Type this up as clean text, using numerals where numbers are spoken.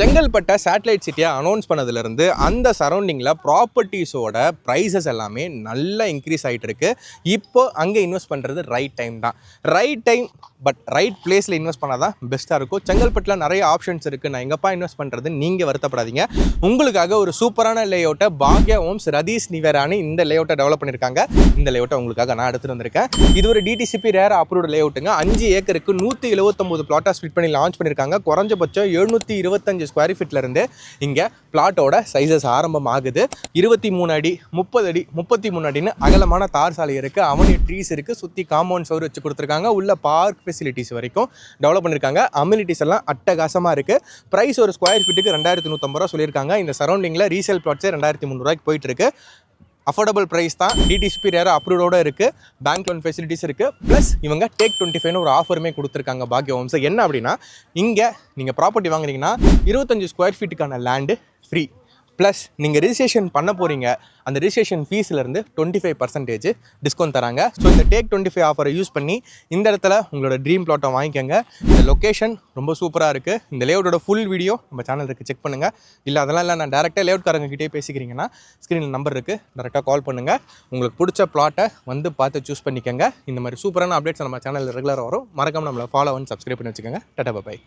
செங்கல்பட்டை satellite சிட்டியாக announce பண்ணதுலேருந்து அந்த சரௌண்டிங்கில் ப்ராப்பர்ட்டிஸோட ப்ரைஸஸ் எல்லாமே நல்லா இன்க்ரீஸ் ஆகிட்டு இருக்கு. இப்போ அங்கே இன்வெஸ்ட் பண்ணுறது ரைட் டைம் தான். ரைட் டைம் பட் ரைட் பிளேஸில் இன்வெஸ்ட் பண்ணால் தான் பெஸ்ட்டாக இருக்கும். செங்கல்பட்டில் நிறைய ஆப்ஷன்ஸ் இருக்குது. நான் எங்கப்பா இன்வெஸ்ட் பண்ணுறது நீங்கள் வருத்தப்படாதீங்க. உங்களுக்காக ஒரு சூப்பரான லேஅவுட்டை பாக்யா ஹோம்ஸ் ரதீஷ் நிவேரானி இந்த லேஅவுட்டை டெவலப் பண்ணியிருக்காங்க. இந்த லேஅவுட்டை உங்களுக்காக நான் எடுத்துகிட்டு வந்திருக்கேன். இது ஒரு டிடிசிபி ரேர் அப்ரூவ்டு லேஅவுட்டுங்க. 5 ஏக்கருக்கு 179 பிளாட்டாக ஸ்பிட் பண்ணி லான்ச் பண்ணியிருக்காங்க. குறைஞ்சபட்சம் 725 ஸ்கொயர் ஃபீட்லேருந்து இங்கே பிளாட்டோட சைஸஸ் ஆரம்பமாகுது. 23 அடி 30 அடி 33 அடின்னு அகலமான தார் சாலை இருக்குது. அவனி ட்ரீஸ் இருக்குது. சுற்றி காம்பவுண்ட் சவர் வச்சு கொடுத்துருக்காங்க. உள்ள பார்க் ஃபெசிலிட்டிஸ் வரைக்கும் டெவலப் பண்ணியிருக்காங்க. அம்யூனிட்டிஸ் எல்லாம் அட்டகாசமாக இருக்குது. ப்ரைஸ் ஒரு ஸ்கொயர் ஃபீட்டுக்கு 2150 ரூபா சொல்லியிருக்காங்க. இந்த சரௌண்டிங்கில் ரீசேல் பிளாட்ஸே 2300 ரூபாய்க்கு போயிட்டுருக்கு. அஃபோர்டபுள் ப்ரைஸ் தான். டிடிசிபி ரேர் அப்ரூவோட இருக்குது. பேங்க் லோன் ஃபெசிலிட்டிஸ் இருக்குது. ப்ளஸ் இவங்க டேக் 25ன்னு ஒரு ஆஃபருமே கொடுத்துருக்காங்க பாக்யா ஹோம்ஸ். என்ன அப்படின்னா, இங்கே நீங்கள் ப்ராப்பர்ட்டி வாங்குறீங்கன்னா 25 ஸ்கொயர் ஃபீட்டுக்கான லேண்டு ஃப்ரீ. ப்ளஸ் நீங்கள் ரிஜிஸ்ட்ரேஷன் பண்ண போகிறீங்க, அந்த ரிஜிஸ்ட்ரேஷன் ஃபீஸ்லேருந்து 25% டிஸ்கவுண்ட் தராங்க. ஸோ இந்த டேக் 25 ஆஃபரை யூஸ் பண்ணி இந்த இடத்துல உங்களோட ட்ரீம் பிளாட்டை வாங்கிக்கோங்க. இந்த லொக்கேஷன் ரொம்ப சூப்பராக இருக்குது. இந்த லேஅவுட்டோட ஃபுல் வீடியோ நம்ம சேனல் இருக்குது, செக் பண்ணுங்கள். இல்லை அதெல்லாம் இல்லை, நான் டேரெக்டாக லேஅவுட்காரங்ககிட்டே பேசிக்கிறீங்கன்னா ஸ்க்ரீனில் நம்பர் இருக்குது, டேரெக்டாக கால் பண்ணுங்கள். உங்களுக்கு பிடிச்ச பிளாட்டை வந்து பார்த்து சூஸ் பண்ணிக்கோங்க. இந்த மாதிரி சூப்பரான அப்டேட்ஸ் நம்ம சேனலில் ரெகுலராக வரும். மறக்காமல் நம்மளை ஃபாலோ பண்ணி சப்ஸ்கிரைப் பண்ணி வச்சுக்கோங்க. Tata bye.